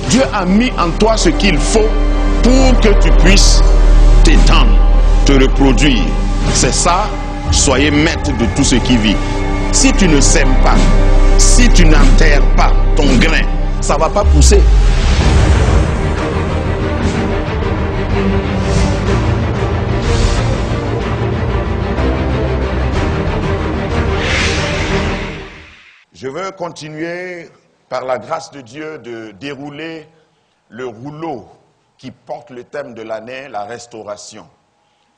Dieu a mis en toi ce qu'il faut pour que tu puisses t'étendre, te reproduire. C'est ça, soyez maître de tout ce qui vit. Si tu ne sèmes pas, si tu n'enterres pas ton grain, ça ne va pas pousser. Je veux continuer, par la grâce de Dieu, de dérouler le rouleau qui porte le thème de l'année, la restauration.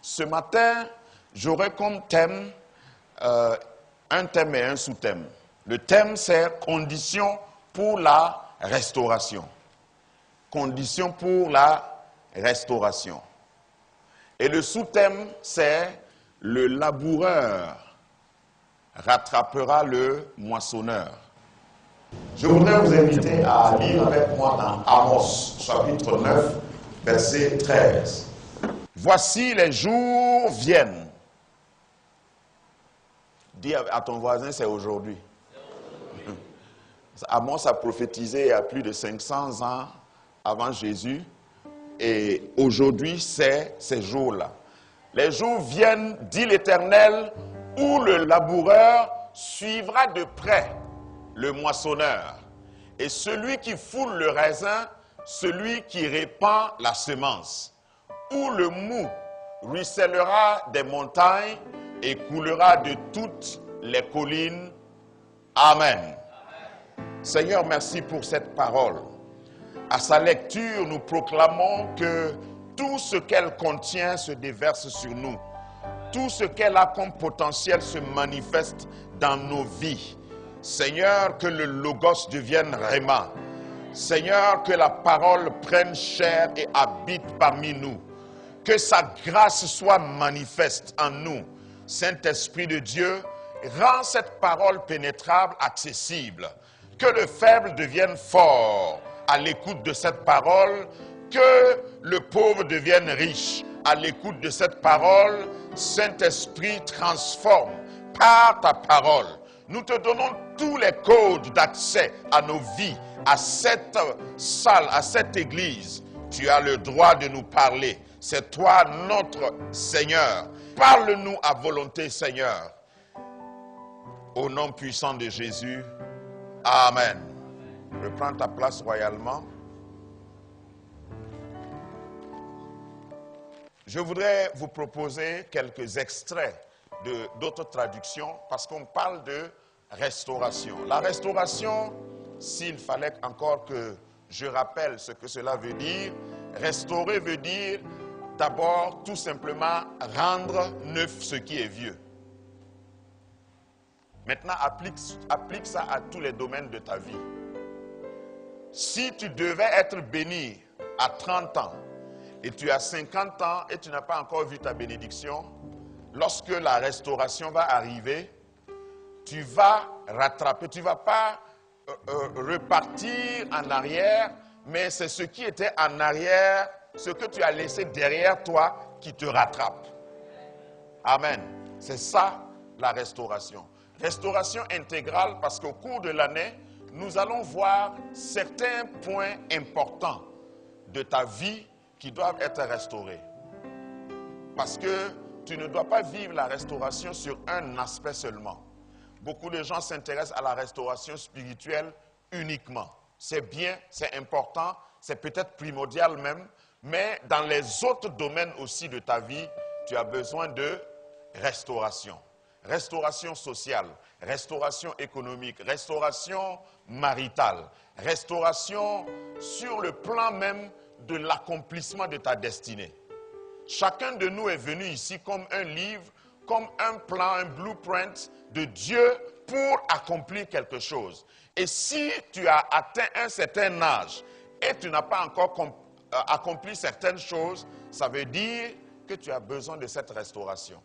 Ce matin, j'aurai comme thème un thème et un sous-thème. Le thème, c'est conditions pour la restauration. Conditions pour la restauration. Et le sous-thème, c'est le laboureur rattrapera le moissonneur. Je voudrais vous inviter à lire avec moi dans Amos, chapitre 9, verset 13. Voici les jours viennent. Dis à ton voisin, c'est aujourd'hui. Amos a prophétisé il y a plus de 500 ans avant Jésus. Et aujourd'hui, c'est ces jours-là. Les jours viennent, dit l'Éternel, où le laboureur suivra de près le moissonneur. Et celui qui foule le raisin, celui qui répand la semence. Où le mou ruissellera des montagnes et coulera de toutes les collines. Amen. Amen. Seigneur, merci pour cette parole. À sa lecture, nous proclamons que tout ce qu'elle contient se déverse sur nous. Tout ce qu'elle a comme potentiel se manifeste dans nos vies. Seigneur, que le Logos devienne Réma. Seigneur, que la parole prenne chair et habite parmi nous. Que sa grâce soit manifeste en nous. Saint-Esprit de Dieu, rends cette parole pénétrable, accessible. Que le faible devienne fort à l'écoute de cette parole. Que le pauvre devienne riche à l'écoute de cette parole. Saint-Esprit, transforme par ta parole. Nous te donnons tous les codes d'accès à nos vies, à cette salle, à cette église. Tu as le droit de nous parler. C'est toi notre Seigneur. Parle-nous à volonté, Seigneur. Au nom puissant de Jésus. Amen. Reprends ta place royalement. Je voudrais vous proposer quelques extraits d'autres traductions parce qu'on parle de restauration. La restauration, s'il fallait encore que je rappelle ce que cela veut dire, restaurer veut dire d'abord tout simplement rendre neuf ce qui est vieux. Maintenant, applique ça à tous les domaines de ta vie. Si tu devais être béni à 30 ans et tu as 50 ans et tu n'as pas encore vu ta bénédiction, lorsque la restauration va arriver, tu vas rattraper, tu ne vas pas repartir en arrière, mais c'est ce qui était en arrière, ce que tu as laissé derrière toi qui te rattrape. Amen. C'est ça la restauration. Restauration intégrale parce qu'au cours de l'année, nous allons voir certains points importants de ta vie qui doivent être restaurés. Parce que tu ne dois pas vivre la restauration sur un aspect seulement. Beaucoup de gens s'intéressent à la restauration spirituelle uniquement. C'est bien, c'est important, c'est peut-être primordial même, mais dans les autres domaines aussi de ta vie, tu as besoin de restauration. Restauration sociale, restauration économique, restauration maritale, restauration sur le plan même de l'accomplissement de ta destinée. Chacun de nous est venu ici comme un livre, comme un plan, un blueprint de Dieu pour accomplir quelque chose. Et si tu as atteint un certain âge et tu n'as pas encore accompli certaines choses, ça veut dire que tu as besoin de cette restauration.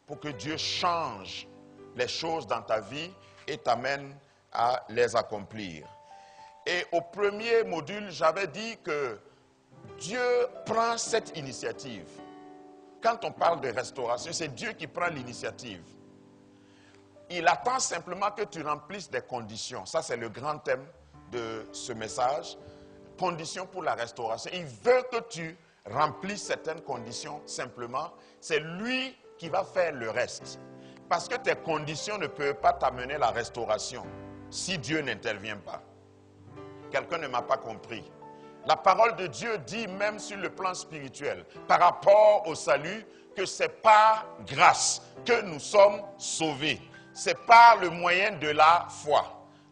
pour que Dieu change les choses dans ta vie et t'amène à les accomplir. Et au premier module, j'avais dit que Dieu prend cette initiative. Quand on parle de restauration, c'est Dieu qui prend l'initiative. Il attend simplement que tu remplisses des conditions. Ça, c'est le grand thème de ce message. Conditions pour la restauration. Il veut que tu remplisses certaines conditions simplement. C'est lui qui va faire le reste. Parce que tes conditions ne peuvent pas t'amener la restauration si Dieu n'intervient pas. Quelqu'un ne m'a pas compris. La parole de Dieu dit même sur le plan spirituel, par rapport au salut, que c'est par grâce que nous sommes sauvés. C'est par le moyen de la foi.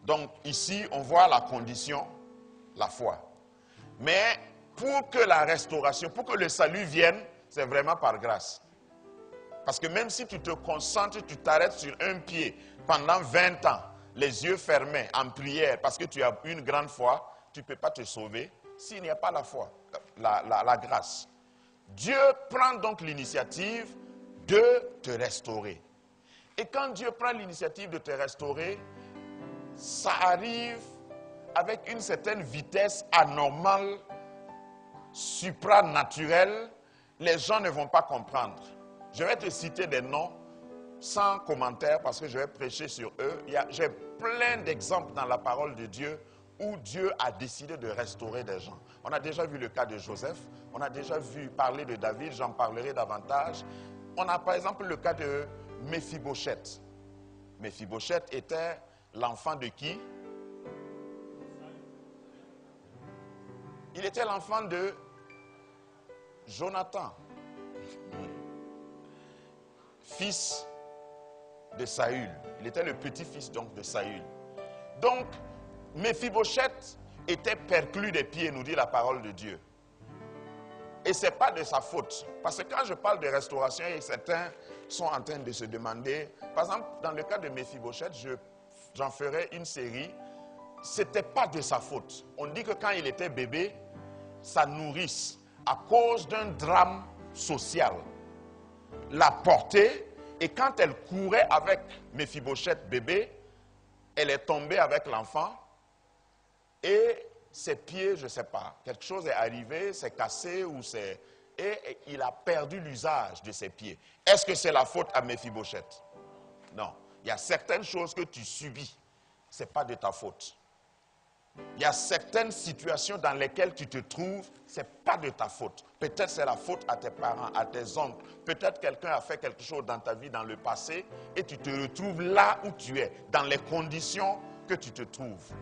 Donc ici, on voit la condition, la foi. Mais pour que la restauration, pour que le salut vienne, c'est vraiment par grâce. Parce que même si tu te concentres, tu t'arrêtes sur un pied pendant 20 ans, les yeux fermés en prière, parce que tu as une grande foi, tu ne peux pas te sauver s'il n'y a pas la foi, la grâce. Dieu prend donc l'initiative de te restaurer. Et quand Dieu prend l'initiative de te restaurer, ça arrive avec une certaine vitesse anormale, supranaturelle. Les gens ne vont pas comprendre. Je vais te citer des noms sans commentaire parce que je vais prêcher sur eux. J'ai plein d'exemples dans la parole de Dieu où Dieu a décidé de restaurer des gens. On a déjà vu le cas de Joseph, on a déjà vu parler de David, j'en parlerai davantage. On a par exemple le cas de Méphibosheth. Méphibosheth était l'enfant de qui? Il était l'enfant de Jonathan, fils de Saül. Il était le petit-fils donc de Saül. Donc, Méphibosheth était perclus des pieds, nous dit la parole de Dieu. Et ce n'est pas de sa faute. Parce que quand je parle de restauration, et certains sont en train de se demander, par exemple, dans le cas de Méphibosheth, j'en ferai une série, ce n'était pas de sa faute. On dit que quand il était bébé, sa nourrice, à cause d'un drame social, l'a porté, et quand elle courait avec Méphibosheth bébé, elle est tombée avec l'enfant, et ses pieds, je ne sais pas, quelque chose est arrivé, c'est cassé, et il a perdu l'usage de ses pieds. Est-ce que c'est la faute à Méphibosheth? Non. Il y a certaines choses que tu subis, ce n'est pas de ta faute. Il y a certaines situations dans lesquelles tu te trouves, ce n'est pas de ta faute. Peut-être c'est la faute à tes parents, à tes oncles. Peut-être quelqu'un a fait quelque chose dans ta vie dans le passé et tu te retrouves là où tu es, dans les conditions que tu te trouves.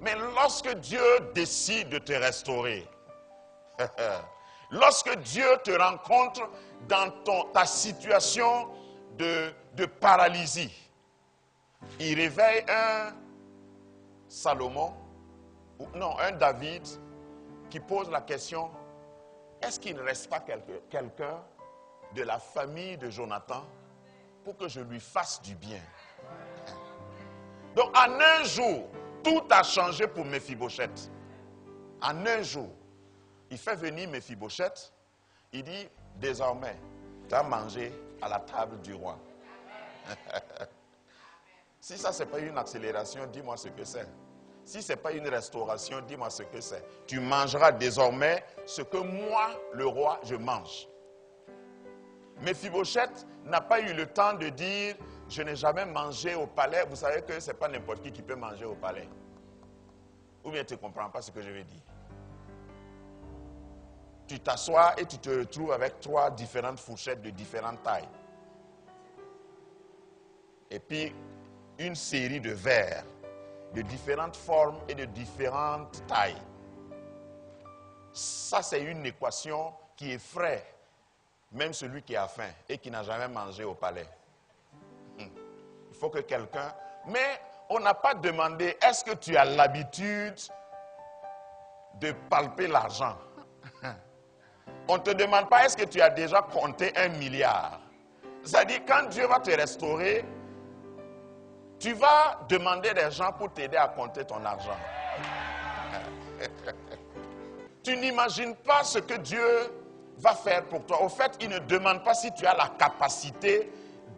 Mais lorsque Dieu décide de te restaurer, lorsque Dieu te rencontre dans ta situation de paralysie, il réveille un Salomon, non, un David qui pose la question, est-ce qu'il ne reste pas quelqu'un de la famille de Jonathan pour que je lui fasse du bien? Donc en un jour, tout a changé pour Méphibosheth. En un jour, il fait venir Méphibosheth, il dit, désormais, tu as mangé à la table du roi. Si ça, ce n'est pas une accélération, dis-moi ce que c'est. Si ce n'est pas une restauration, dis-moi ce que c'est. Tu mangeras désormais ce que moi, le roi, je mange. Méphibosheth n'a pas eu le temps de dire, je n'ai jamais mangé au palais. Vous savez que ce n'est pas n'importe qui peut manger au palais. Ou bien tu ne comprends pas ce que je veux dire. Tu t'assois et tu te retrouves avec 3 différentes fourchettes de différentes tailles. Et puis, une série de verres de différentes formes et de différentes tailles. Ça, c'est une équation qui effraie même celui qui a faim et qui n'a jamais mangé au palais. Il faut que quelqu'un... Mais on n'a pas demandé, est-ce que tu as l'habitude de palper l'argent? On ne te demande pas, est-ce que tu as déjà compté 1 milliard? C'est-à-dire, quand Dieu va te restaurer, tu vas demander des gens pour t'aider à compter ton argent. Tu n'imagines pas ce que Dieu va faire pour toi. Au fait, il ne demande pas si tu as la capacité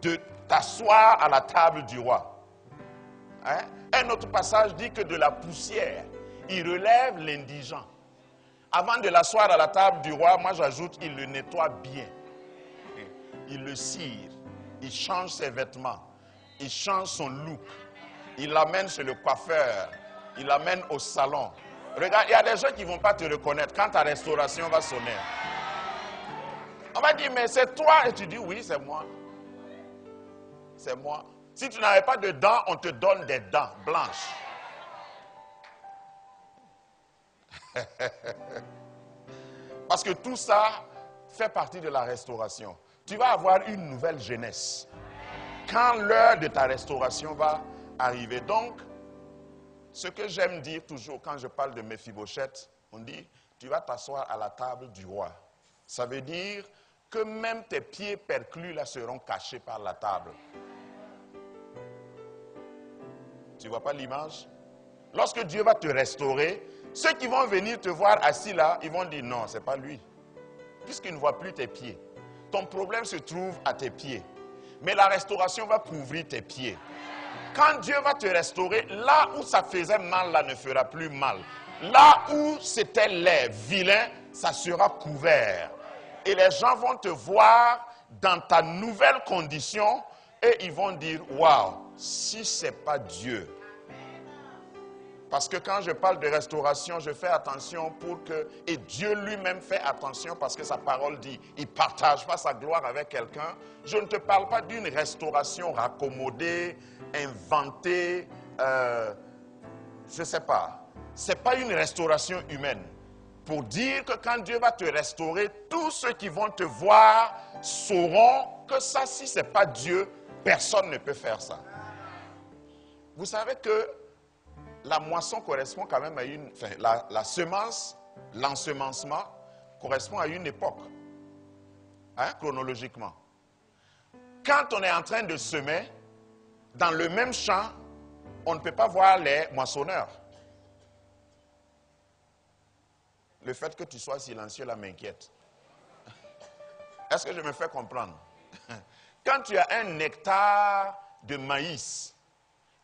de t'asseoir à la table du roi. Hein? Un autre passage dit que de la poussière, il relève l'indigent. Avant de l'asseoir à la table du roi, moi j'ajoute, il le nettoie bien. Il le cire, il change ses vêtements, il change son look, il l'amène chez le coiffeur, il l'amène au salon. Regarde, il y a des gens qui ne vont pas te reconnaître quand ta restauration va sonner. On va dire, mais c'est toi. Et tu dis, oui, c'est moi. C'est moi. Si tu n'avais pas de dents, on te donne des dents blanches. Parce que tout ça fait partie de la restauration. Tu vas avoir une nouvelle jeunesse quand l'heure de ta restauration va arriver. Donc, ce que j'aime dire toujours quand je parle de Méphibosheth, on dit, tu vas t'asseoir à la table du roi. Ça veut dire que même tes pieds perclus là seront cachés par la table. Tu ne vois pas l'image? Lorsque Dieu va te restaurer, ceux qui vont venir te voir assis là, ils vont dire non, ce n'est pas lui. Puisqu'ils ne voient plus tes pieds. Ton problème se trouve à tes pieds. Mais la restauration va couvrir tes pieds. Quand Dieu va te restaurer, là où ça faisait mal, là ne fera plus mal. Là où c'était laid, vilain, ça sera couvert. Et les gens vont te voir dans ta nouvelle condition et ils vont dire, waouh, si ce n'est pas Dieu. Parce que quand je parle de restauration, je fais attention pour que, et Dieu lui-même fait attention parce que sa parole dit, il ne partage pas sa gloire avec quelqu'un. Je ne te parle pas d'une restauration raccommodée, inventée, je ne sais pas. Ce n'est pas une restauration humaine. Pour dire que quand Dieu va te restaurer, tous ceux qui vont te voir sauront que ça, si ce n'est pas Dieu, personne ne peut faire ça. Vous savez que la moisson correspond quand même à une... Enfin, la semence, l'ensemencement correspond à une époque, hein, chronologiquement. Quand on est en train de semer, dans le même champ, on ne peut pas voir les moissonneurs. Le fait que tu sois silencieux là m'inquiète. Est-ce que je me fais comprendre? Quand tu as un hectare de maïs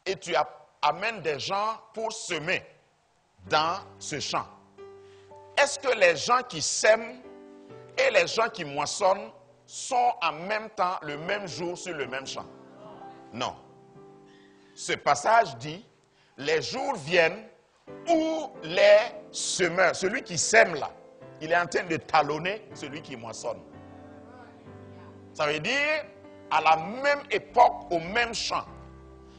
et tu amènes des gens pour semer dans ce champ, est-ce que les gens qui sèment et les gens qui moissonnent sont en même temps, le même jour sur le même champ? Non. Ce passage dit, les jours viennent où les semeurs, celui qui sème là, il est en train de talonner celui qui moissonne. Ça veut dire, à la même époque, au même champ,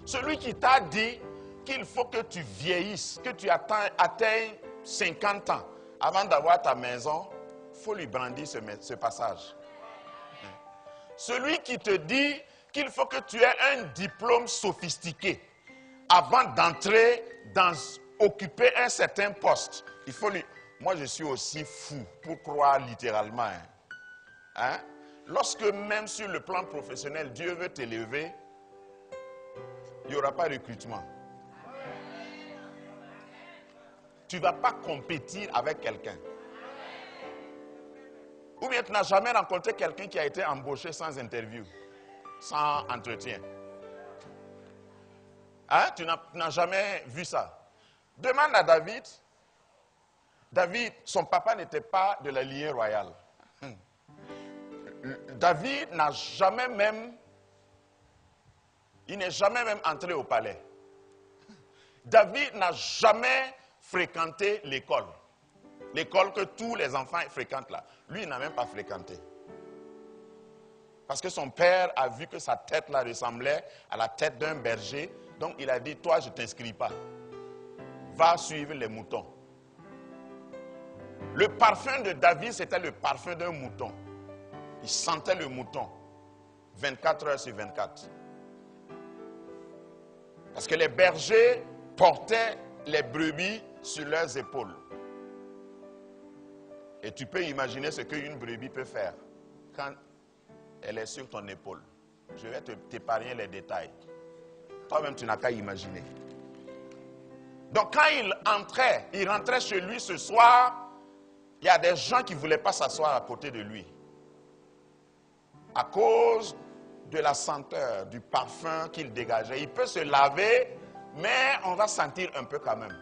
celui qui t'a dit qu'il faut que tu vieillisses, que tu atteignes 50 ans avant d'avoir ta maison, il faut lui brandir ce passage. Celui qui te dit qu'il faut que tu aies un diplôme sophistiqué avant d'entrer dans occuper un certain poste, il faut lui... Moi, je suis aussi fou pour croire littéralement. Hein? Lorsque même sur le plan professionnel, Dieu veut t'élever, il n'y aura pas de recrutement. Tu ne vas pas compétir avec quelqu'un. Ou bien tu n'as jamais rencontré quelqu'un qui a été embauché sans interview, sans entretien. Hein? Tu n'as jamais vu ça. Demande à David. David, son papa n'était pas de la lignée royale. David n'a jamais même, il n'est jamais même entré au palais. David n'a jamais fréquenté l'école. L'école que tous les enfants fréquentent là. Lui, il n'a même pas fréquenté. Parce que son père a vu que sa tête là ressemblait à la tête d'un berger. Donc il a dit, toi, je ne t'inscris pas. Va suivre les moutons. Le parfum de David, c'était le parfum d'un mouton. Il sentait le mouton 24 heures sur 24. Parce que les bergers portaient les brebis sur leurs épaules. Et tu peux imaginer ce qu'une brebis peut faire quand elle est sur ton épaule. Je vais t'épargner les détails. Toi-même, tu n'as qu'à imaginer. Donc quand il rentrait chez lui ce soir, il y a des gens qui ne voulaient pas s'asseoir à côté de lui. À cause de la senteur, du parfum qu'il dégageait. Il peut se laver, mais on va sentir un peu quand même.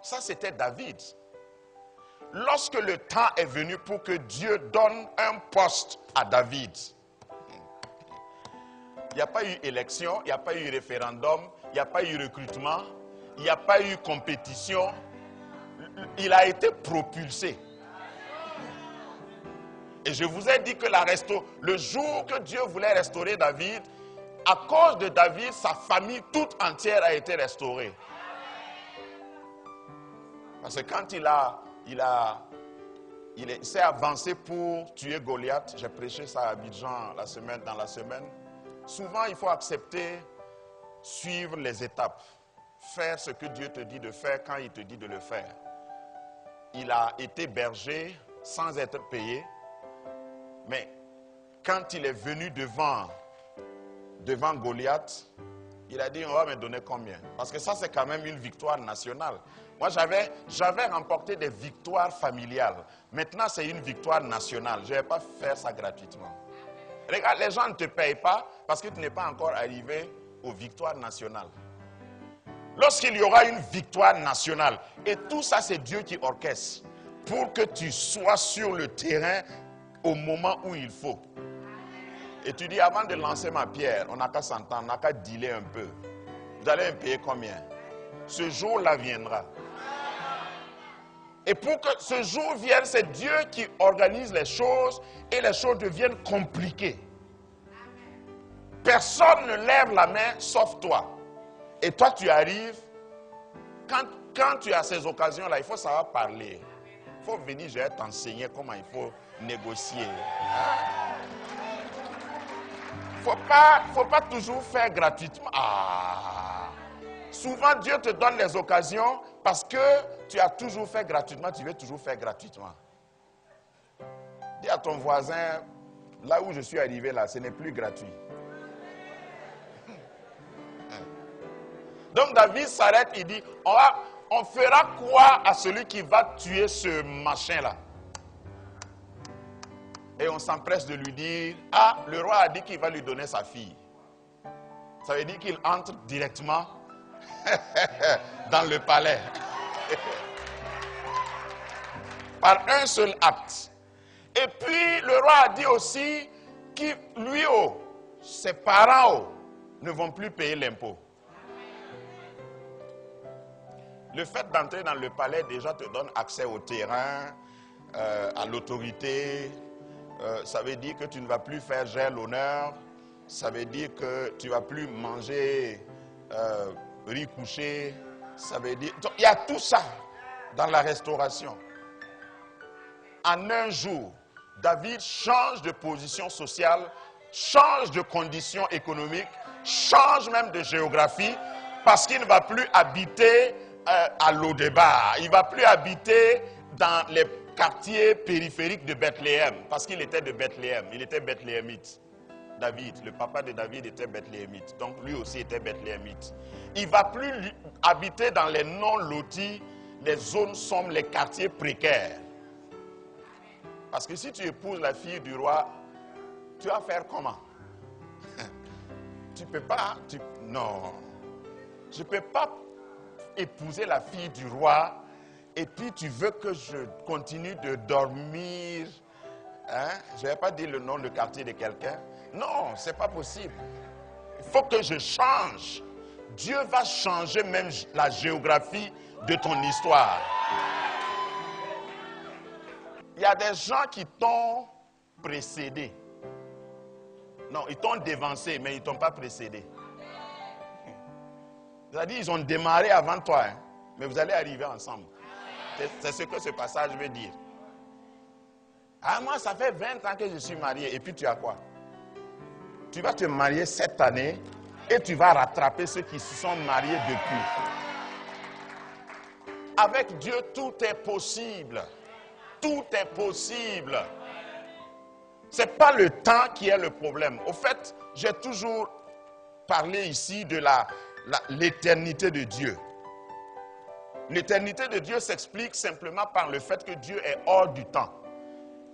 Ça, c'était David. Lorsque le temps est venu pour que Dieu donne un poste à David, il n'y a pas eu élection, il n'y a pas eu référendum, il n'y a pas eu recrutement, il n'y a pas eu compétition. Il a été propulsé. Et je vous ai dit que le jour que Dieu voulait restaurer David, à cause de David, sa famille toute entière a été restaurée. Parce que quand il s'est avancé pour tuer Goliath, j'ai prêché ça à Abidjan dans la semaine. Souvent, il faut accepter, suivre les étapes, faire ce que Dieu te dit de faire quand il te dit de le faire. Il a été berger sans être payé, mais quand il est venu devant Goliath, il a dit, on va me donner combien? Parce que ça, c'est quand même une victoire nationale. Moi, j'avais remporté des victoires familiales. Maintenant, c'est une victoire nationale. Je ne vais pas faire ça gratuitement. Regarde, les gens ne te payent pas parce que tu n'es pas encore arrivé aux victoires nationales. Lorsqu'il y aura une victoire nationale, et tout ça, c'est Dieu qui orchestre, pour que tu sois sur le terrain au moment où il faut. Et tu dis, avant de lancer ma pierre, on n'a qu'à s'entendre, on n'a qu'à dealer un peu. Vous allez me payer combien? Ce jour-là viendra. Et pour que ce jour vienne, c'est Dieu qui organise les choses et les choses deviennent compliquées. Personne ne lève la main sauf toi. Et toi, tu arrives. Quand tu as ces occasions-là, il faut savoir parler. Il faut venir, je vais t'enseigner comment il faut négocier. Il ne faut pas toujours faire gratuitement. Souvent, Dieu te donne les occasions parce que tu as toujours fait gratuitement, tu veux toujours faire gratuitement. Dis à ton voisin, là où je suis arrivé, là, ce n'est plus gratuit. Donc David s'arrête, il dit, on fera quoi à celui qui va tuer ce machin-là? Et on s'empresse de lui dire, le roi a dit qu'il va lui donner sa fille. Ça veut dire qu'il entre directement dans le palais. Par un seul acte. Et puis le roi a dit aussi que lui, ses parents ne vont plus payer l'impôt. Le fait d'entrer dans le palais déjà te donne accès au terrain, à l'autorité. Ça veut dire que tu ne vas plus faire gérer l'honneur. Ça veut dire que tu ne vas plus manger riz couché. Ça veut dire... Donc, il y a tout ça dans la restauration. En un jour, David change de position sociale, change de conditions économiques, change même de géographie, parce qu'il ne va plus habiter à Lo-Débar. Il ne va plus habiter dans les quartiers périphériques de Bethléem, parce qu'il était de Bethléem, il était bethléemite. David, le papa de David était bethléemite, donc lui aussi était bethléemite. Il ne va plus habiter dans les non-lotis, les zones sombres, les quartiers précaires. Parce que si tu épouses la fille du roi, tu vas faire comment? Tu ne peux pas, non. Je ne peux pas épouser la fille du roi et puis tu veux que je continue de dormir. Je ne vais pas dire le nom de quartier de quelqu'un. Non, ce n'est pas possible. Il faut que je change. Dieu va changer même la géographie de ton histoire. Il y a des gens qui t'ont précédé. Non, ils t'ont dévancé, mais ils ne t'ont pas précédé. C'est-à-dire, ils ont démarré avant toi, mais vous allez arriver ensemble. C'est ce que ce passage veut dire. Moi, ça fait 20 ans que je suis marié, et puis tu as quoi? Tu vas te marier cette année, et tu vas rattraper ceux qui se sont mariés depuis. Avec Dieu, tout est possible. Tout est possible. Ce n'est pas le temps qui est le problème. Au fait, j'ai toujours parlé ici de l'éternité de Dieu. L'éternité de Dieu s'explique simplement par le fait que Dieu est hors du temps.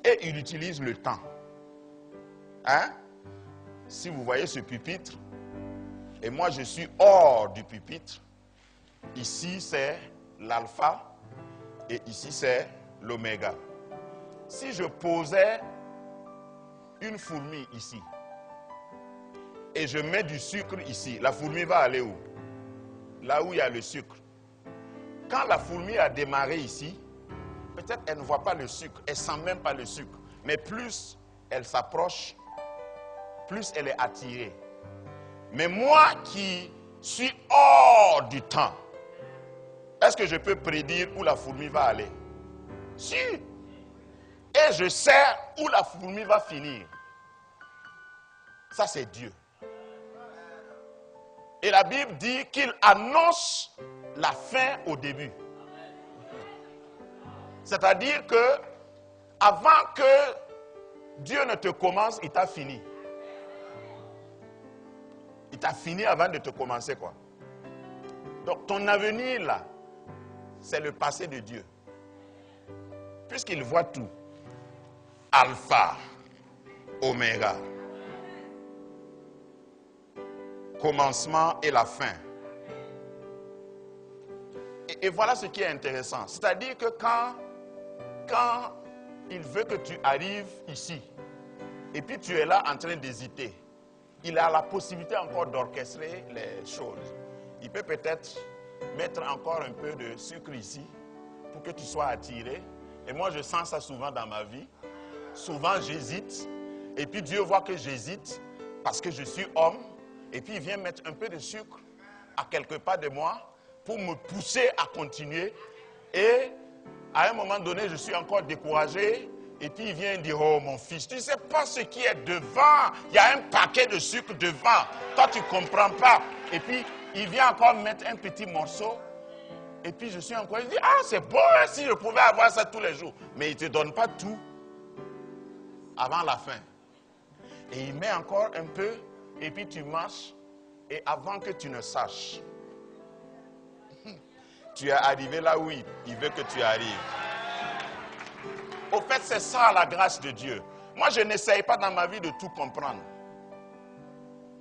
Et il utilise le temps. si vous voyez ce pupitre, et moi je suis hors du pupitre, ici c'est l'alpha et ici c'est l'oméga. Si je posais une fourmi ici et je mets du sucre ici, la fourmi va aller où? Là où il y a le sucre. Quand la fourmi a démarré ici, peut-être elle ne voit pas le sucre, elle ne sent même pas le sucre. Mais plus elle s'approche, plus elle est attirée. Mais moi qui suis hors du temps, est-ce que je peux prédire où la fourmi va aller? Si. Et je sais où la fourmi va finir. Ça, c'est Dieu. Et la Bible dit qu'il annonce la fin au début. C'est-à-dire que avant que Dieu ne te commence, il t'a fini. Il t'a fini avant de te commencer, quoi. Donc ton avenir là, c'est le passé de Dieu. Puisqu'il voit tout. Alpha, Oméga. Commencement et la fin. Et voilà ce qui est intéressant. C'est-à-dire que quand il veut que tu arrives ici, et puis tu es là en train d'hésiter, il a la possibilité encore d'orchestrer les choses. Il peut peut-être mettre encore un peu de sucre ici pour que tu sois attiré. Et moi, je sens ça souvent dans ma vie. Souvent, j'hésite. Et puis Dieu voit que j'hésite parce que je suis homme. Et puis il vient mettre un peu de sucre à quelque part de moi pour me pousser à continuer. Et à un moment donné, je suis encore découragé. Et puis il vient dire, oh mon fils, tu ne sais pas ce qui est devant. Il y a un paquet de sucre devant. Toi, tu ne comprends pas. Et puis il vient encore mettre un petit morceau. Et puis je suis encore, il dit, ah c'est bon hein, si je pouvais avoir ça tous les jours. Mais il ne te donne pas tout avant la fin. Et il met encore un peu. Et puis tu marches. Et avant que tu ne saches, tu es arrivé là où il veut que tu arrives. Au fait, c'est ça la grâce de Dieu. Moi, je n'essaye pas dans ma vie de tout comprendre.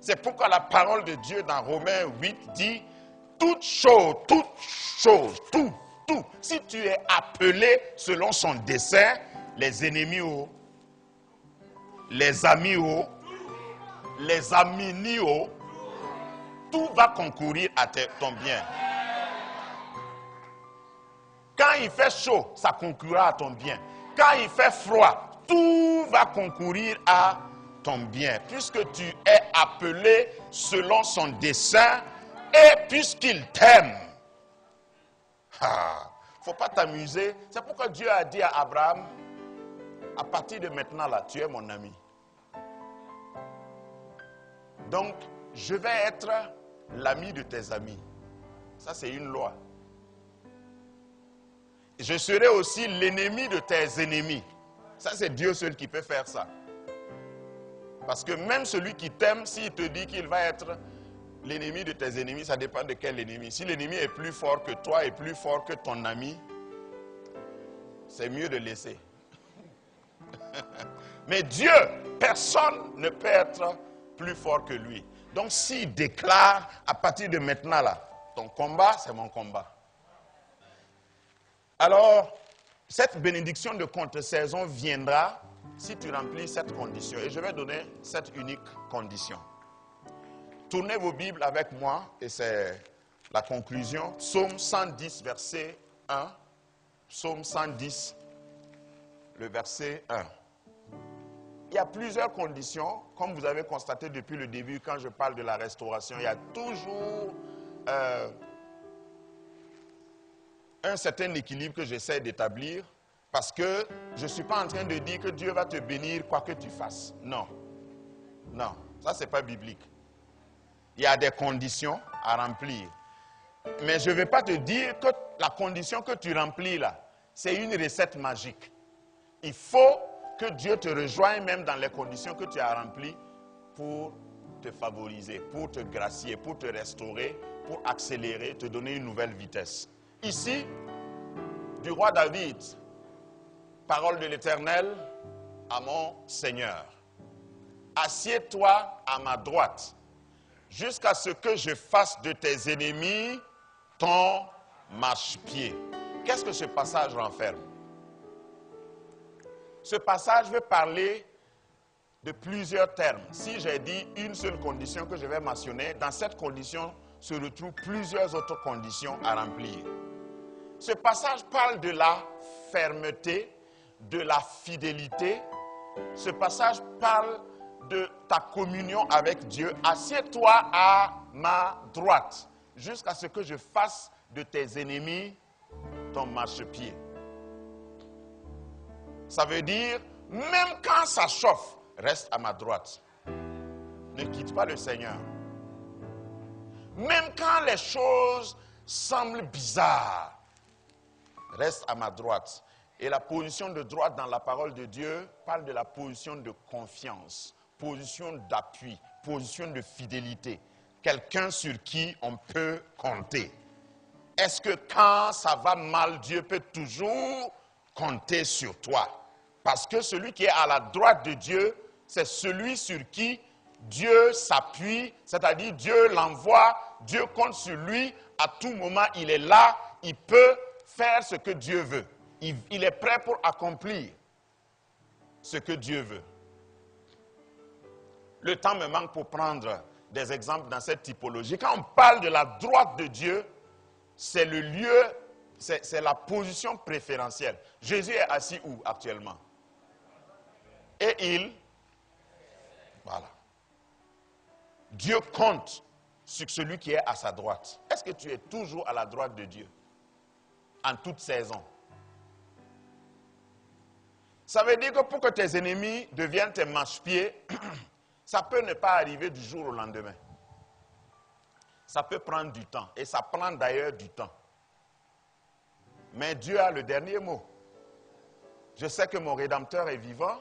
C'est pourquoi la parole de Dieu dans Romains 8 dit, toute chose, tout. Si tu es appelé selon son dessein, les ennemis, les amis, les amini, tout va concourir à ton bien. Quand il fait chaud, ça concourra à ton bien. Quand il fait froid, tout va concourir à ton bien. Puisque tu es appelé selon son dessein et puisqu'il t'aime. Il ne faut pas t'amuser. C'est pourquoi Dieu a dit à Abraham, à partir de maintenant là, tu es mon ami. Donc, je vais être l'ami de tes amis. Ça, c'est une loi. Je serai aussi l'ennemi de tes ennemis. Ça, c'est Dieu seul qui peut faire ça. Parce que même celui qui t'aime, s'il te dit qu'il va être l'ennemi de tes ennemis, ça dépend de quel ennemi. Si l'ennemi est plus fort que toi et plus fort que ton ami, c'est mieux de laisser. Mais Dieu, personne ne peut être plus fort que lui. Donc s'il déclare à partir de maintenant là, ton combat, c'est mon combat. Alors, cette bénédiction de contre-saison viendra si tu remplis cette condition. Et je vais donner cette unique condition. Tournez vos Bibles avec moi, et c'est la conclusion. Psaume 110, verset 1. Psaume 110, le verset 1. Il y a plusieurs conditions, comme vous avez constaté depuis le début, quand je parle de la restauration, il y a toujours un certain équilibre que j'essaie d'établir, parce que je ne suis pas en train de dire que Dieu va te bénir quoi que tu fasses. Non. Non, ça c'est pas biblique. Il y a des conditions à remplir. Mais je ne vais pas te dire que la condition que tu remplis là, c'est une recette magique. Il faut que Dieu te rejoigne même dans les conditions que tu as remplies pour te favoriser, pour te gracier, pour te restaurer, pour accélérer, te donner une nouvelle vitesse. Ici, du roi David, parole de l'Éternel à mon Seigneur. assieds-toi à ma droite, jusqu'à ce que je fasse de tes ennemis ton marchepied. Qu'est-ce que ce passage renferme? Ce passage veut parler de plusieurs termes. Si j'ai dit une seule condition que je vais mentionner, dans cette condition se retrouvent plusieurs autres conditions à remplir. Ce passage parle de la fermeté, de la fidélité. Ce passage parle de ta communion avec Dieu. Assieds-toi à ma droite, jusqu'à ce que je fasse de tes ennemis ton marchepied. Ça veut dire, même quand ça chauffe, reste à ma droite. Ne quitte pas le Seigneur. Même quand les choses semblent bizarres, reste à ma droite. Et la position de droite dans la parole de Dieu parle de la position de confiance, position d'appui, position de fidélité. Quelqu'un sur qui on peut compter. Est-ce que quand ça va mal, Dieu peut toujours compter sur toi? Parce que celui qui est à la droite de Dieu, c'est celui sur qui Dieu s'appuie, c'est-à-dire Dieu l'envoie, Dieu compte sur lui, à tout moment il est là, il peut faire ce que Dieu veut. Il est prêt pour accomplir ce que Dieu veut. Le temps me manque pour prendre des exemples dans cette typologie. Quand on parle de la droite de Dieu, c'est le lieu, c'est la position préférentielle. Jésus est assis où actuellement? Et voilà. Dieu compte sur celui qui est à sa droite. Est-ce que tu es toujours à la droite de Dieu? En toute saison. Ça veut dire que pour que tes ennemis deviennent tes marchepieds, ça peut ne pas arriver du jour au lendemain. Ça peut prendre du temps. Et ça prend d'ailleurs du temps. Mais Dieu a le dernier mot. Je sais que mon Rédempteur est vivant.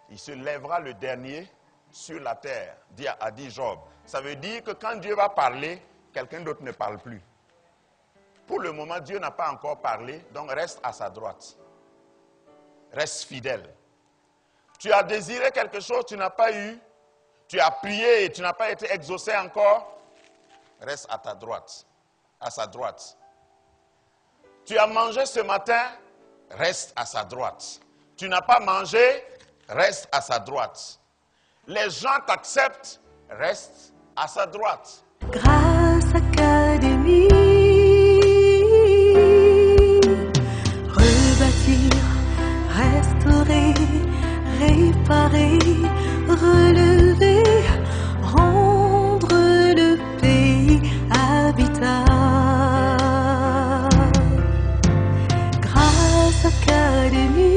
Il se lèvera le dernier sur la terre, a dit Job. Ça veut dire que quand Dieu va parler, quelqu'un d'autre ne parle plus. Pour le moment, Dieu n'a pas encore parlé, donc reste à sa droite. Reste fidèle. Tu as désiré quelque chose, tu n'as pas eu. Tu as prié et tu n'as pas été exaucé encore. Reste à ta droite, à sa droite. Tu as mangé ce matin, reste à sa droite. Tu n'as pas mangé, reste à sa droite. Les gens t'acceptent, reste à sa droite. Grâce Académie, rebâtir, restaurer, réparer, relever, rendre le pays habitable. Grâce Académie.